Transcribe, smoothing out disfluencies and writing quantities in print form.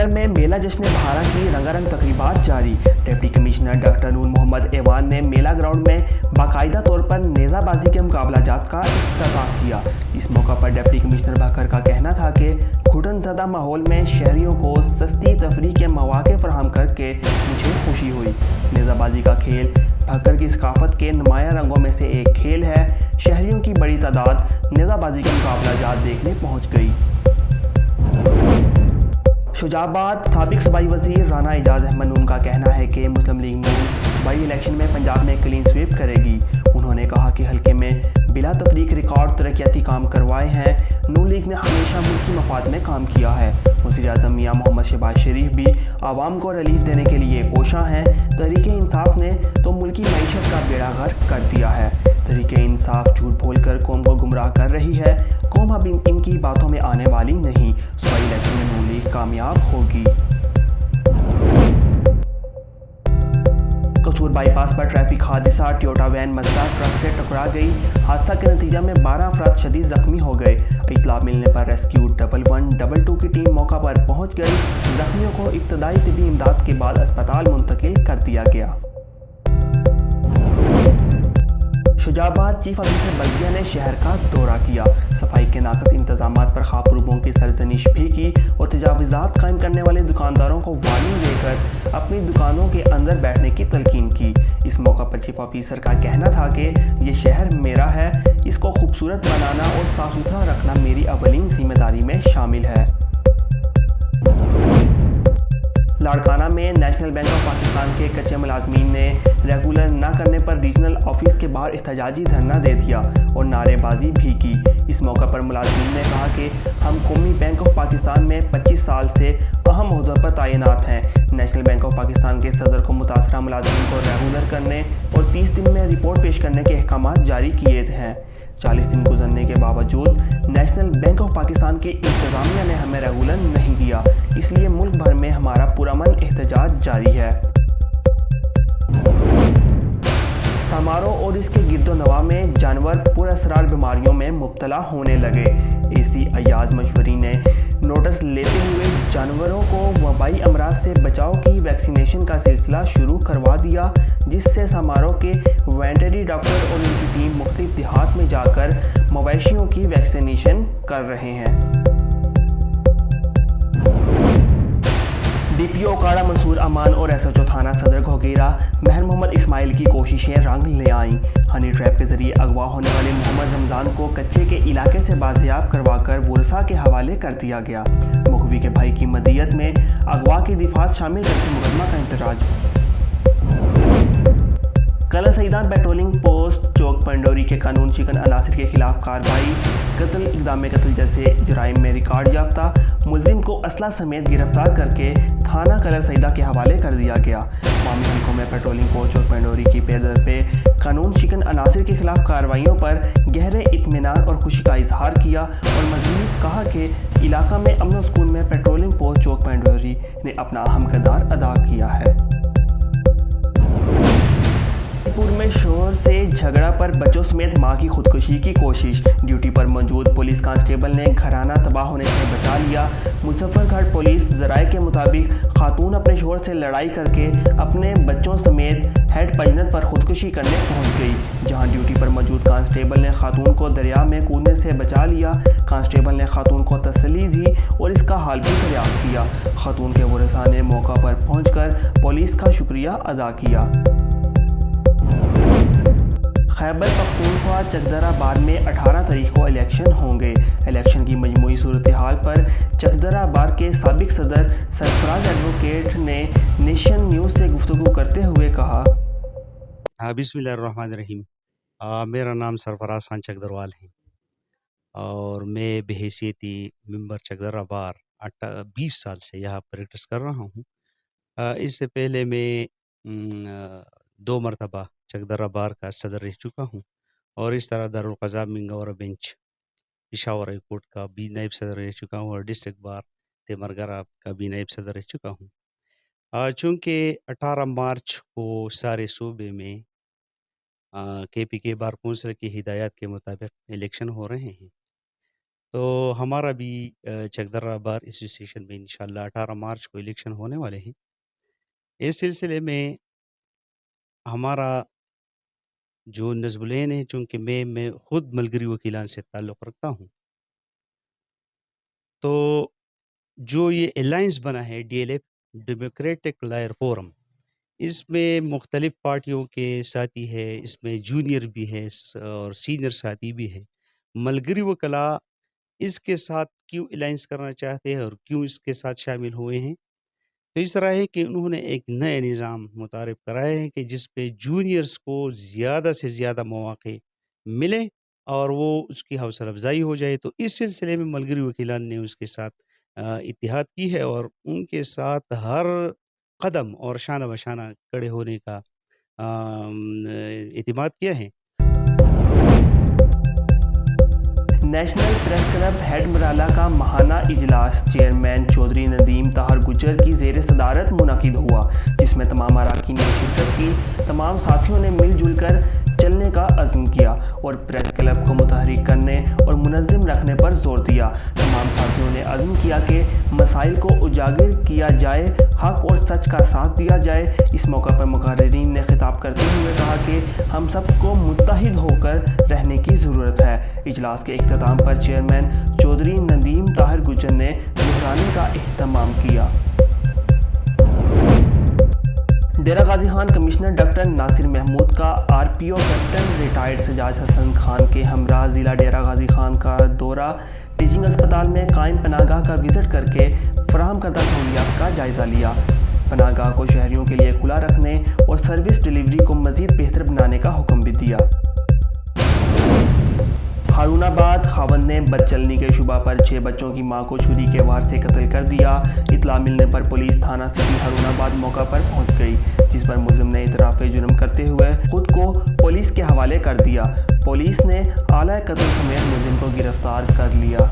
नगर में मेला जश्न बहारा की रंगारंग तकरीबात जारी। डिप्टी कमिश्नर डॉक्टर नूर मोहम्मद ऐवान ने मेला ग्राउंड में बाकायदा तौर पर नेज़ाबाजी के मुकाबला जात का इफ्तिताह किया। इस मौका पर डिप्टी कमिश्नर बकर का कहना था कि घुटन ज़दा माहौल में शहरियों को सस्ती तफरीह के मौके फराहम करके मुझे खुशी हुई। नेज़ाबाजी का खेल भक्कर की सकाफत के नुमाया रंगों में से एक खेल है। शहरियों की बड़ी तादाद नेज़ाबाजी का मुकाबला जात देखने पहुँच गई। शुजाबाद साबिक सूबाई वज़ीर राना एजाज अहमद नून का कहना है कि मुस्लिम लीग नून सूबाई इलेक्शन में पंजाब में क्लीन स्वीप करेगी। उन्होंने कहा कि हल्के में बिला तफरीक रिकॉर्ड तरक्याती काम करवाए हैं। नून लीग ने हमेशा मुल्की मफाद में काम किया है। वज़ीर आज़म मियां मोहम्मद शहबाज शरीफ भी आवाम को रिलीफ देने के लिए कोशां हैं। तहरीक इंसाफ ने तो मुल्की मईशत का बेड़ा गर्क कर दिया है। तहरीक इंसाफ झूठ बोलकर कौम को गुमराह कर रही है। कौम अब इनकी बातों में आने वाली नहीं। सूबाई इलेक्शन में नून लीग कामयाब होगी। कसूर बाईपास पर ट्रैफिक हादसा, टोयोटा वैन मज़दा ट्रक से टकरा गई। हादसा के नतीजा में 12 अफराद शदीद जख्मी हो गए। इत्तला मिलने पर रेस्क्यू 1112 की टीम मौका पर पहुंच गई। जख्मियों को इब्तदाई तिबी इमदाद के बाद अस्पताल मुंतकिल कर दिया गया। शुजाबाद चीफ ऑफिसर बल्दिया ने शहर का दौरा किया। सफाई के नाकस इंतजामात पर खापरूबों की सरजनिश भी की और तजावीज़ात कायम करने वाले दुकानदारों को वार्निंग देकर अपनी दुकानों के अंदर बैठने की तलकीन की। इस मौका पर चीफ ऑफिसर का कहना था कि ये शहर मेरा है, इसको खूबसूरत बनाना और साफ सुथरा रखना मेरी अवलीन जिम्मेदारी में शामिल है। लाड़काना में नेशनल बैंक ऑफ पाकिस्तान के कच्चे मुलाजमीन ने रेगुलर न करने पर रीजनल ऑफिस के बाहर एहतजाजी धरना दे दिया और नारेबाजी भी की। इस मौका पर मुलाजमीन ने कहा कि हम कौमी बैंक ऑफ पाकिस्तान में 25 साल से अहम ओहदों पर तैनात हैं। नेशनल बैंक ऑफ पाकिस्तान के सदर को मुतासरा मुलाजमीन को रेगुलर करने और 30 दिन में रिपोर्ट पेश करने के अहकाम जारी किए हैं। 40 दिन गुजरने के बावजूद नेशनल बैंक ऑफ पाकिस्तान की इंतजामिया ने हमें रेगुलर नहीं दिया, इसलिए मुल्क भर में हमारा पुरअमन एहतजाज जारी है। समारो और इसके गिरदोनवा में जानवर पुरअसरार बीमारियों में मुब्तला होने लगे। एसी अयाज मशवरी ने नोटिस लेते हुए जानवरों को वबाई अमराज से बचाव की वैक्सीनेशन का सिलसिला शुरू करवा दिया, जिससे समारोह के वेटरनरी डॉक्टर और उनकी टीम मुख्तलिफ देहात में जाकर मवेशियों की वैक्सीनेशन कर रहे हैं। डीपीओ काड़ा मंसूर अमान और एसएचओ थाना सदर घोगेरा महर मोहम्मद इस्माइल की कोशिशें रंग ले आईं। हनी ट्रैप के जरिए अगवा होने वाले मोहम्मद रमज़ान को कच्चे के इलाके से बाजियाब करवाकर वुरसा के हवाले कर दिया गया। मुखवी के भाई की मदियत में अगवा की दिफात शामिल करके मुकदमा का इंतराज। कला सईदान पेट्रोलिंग पोस्ट चौक पंडोरी के कानून शिकन अनासिर के खिलाफ कार्रवाई। कत्ल, इक़दाम कत्ल जैसे जराइम में रिकॉर्ड याफ्ता मुलजिम को असला समेत गिरफ्तार करके थाना कलर सईदा के हवाले कर दिया गया। मामी हल्कों में पेट्रोलिंग पोस्ट और पंडोरी की पैदल पे कानून शिकन अनासिर के खिलाफ कार्रवाइयों पर गहरे इत्मीनान और खुशी का इजहार किया और मज़ीद कहा कि इलाका में अमन सुकून में पेट्रोलिंग पोस्ट चौक पंडोरी ने अपना अहम किरदार अदा किया है। में शोहर से झगड़ा पर बच्चों समेत मां की खुदकुशी की कोशिश। ड्यूटी पर मौजूद पुलिस कांस्टेबल ने घराना तबाह होने से बचा लिया। मुजफ्फरगढ़ पुलिस ज़राए के मुताबिक खातून अपने शोहर से लड़ाई करके अपने बच्चों समेत हेड पंजनत पर खुदकुशी करने पहुंच गई, जहां ड्यूटी पर मौजूद कांस्टेबल ने खातून को दरिया में कूदने से बचा लिया। कांस्टेबल ने खातून को तसल्ली दी और इसका हाल भी दरियाफ्त किया। खातून के वरसा ने मौका पर पहुंचकर पुलिस का शुक्रिया अदा किया। खैबर पख्तूनख्वा चकदराबाद में 18 तारीख को इलेक्शन होंगे। इलेक्शन की मजमूई सूरत हाल पर चकदराबाद के साबिक सदर सरफराज एडवोकेट ने नेशन न्यूज़ से गुफ्तगू करते हुए कहा। बिस्मिल्लाहिर्रहमानिर्रहीम। मेरा नाम सरफराज खान चकदरवाल है और मैं बहैसियती मेंबर चकदराबाद 20 साल से यहाँ प्रैक्टिस कर रहा हूँ। इससे पहले मैं 2 मरतबा चकदराबाद का सदर रह चुका हूँ और इस तरह दारुल क़ज़ा Mingora bench Peshawar high court का भी नायब सदर रह चुका हूँ और डिस्ट्रिक्ट बार तेमरगरा का भी नायब सदर रह चुका हूँ। चूँकि 18 मार्च को सारे सूबे में KPK बार कौंसिल की हिदायत के मुताबिक इलेक्शन हो रहे हैं, تو ہمارا بھی چکدرہ بار ایسوسیشن میں انشاءاللہ 18 مارچ کو الیکشن ہونے والے ہیں. اس سلسلے میں ہمارا جو نصب العین ہے، چونکہ میں خود ملگری وکیلان سے تعلق رکھتا ہوں، تو جو یہ الائنس بنا ہے D L F democratic lawyer forum, اس میں مختلف پارٹیوں کے ساتھی ہے، اس میں جونیئر بھی ہے اور سینئر ساتھی بھی ہے. ملگری وکلا اس کے ساتھ کیوں الائنس کرنا چاہتے ہیں اور کیوں اس کے ساتھ شامل ہوئے ہیں؟ تو اس طرح ہے کہ انہوں نے ایک نئے نظام متعارف کرایا ہے کہ جس پہ جونیئرز کو زیادہ سے زیادہ مواقع ملے اور وہ اس کی حوصلہ افزائی ہو جائے. تو اس سلسلے میں ملگری وکیلان نے اس کے ساتھ اتحاد کی ہے اور ان کے ساتھ ہر قدم اور شانہ بشانہ کھڑے ہونے کا اعتماد کیا ہے. National press club head Marala کا ماہانہ اجلاس چیئرمین چودھری ندیم طاہر گجر کی زیر صدارت منعقد ہوا، جس میں تمام اراکین نے شرکت کی. تمام ساتھیوں نے مل جل کر چلنے کا عزم کیا اور پریس کلب کو متحرک کرنے اور منظم رکھنے پر زور دیا. تمام ساتھیوں نے عزم کیا کہ مسائل کو اجاگر کیا جائے، حق اور سچ کا ساتھ دیا جائے. اس موقع پر مقررین نے خطاب کرتے ہوئے کہا کہ ہم سب کو متحد ہو کر رہنے کی ضرورت ہے. اجلاس کے اختتام پر چیئرمین چودھری ندیم طاہر گجر نے مہرانے کا اہتمام کیا. ڈیرہ غازی خان کمشنر ڈاکٹر ناصر محمود کا آر پی او کیپٹن ریٹائرڈ سجاد حسن خان کے ہمراہ ضلع ڈیرہ غازی خان کا دورہ ٹیچنگ اسپتال میں قائم پناہ گاہ کا وزٹ کر کے فراہم کردہ سہولیات کا جائزہ لیا. پناہ گاہ کو شہریوں کے لیے کھلا رکھنے اور سروس ڈیلیوری کو مزید بہتر بنانے کا حکم بھی دیا. ہارون آباد خاوند نے بدچلنی کے شبہ پر 6 بچوں کی ماں کو چھری کے وار سے قتل کر دیا. اطلاع ملنے پر پولیس تھانہ سٹی ہارون آباد موقع پر پہنچ گئی، جس پر ملزم نے اعتراف جرم کرتے ہوئے خود کو پولیس کے حوالے کر دیا. پولیس نے آلہ قتل سمیت ملزم کو گرفتار کر لیا.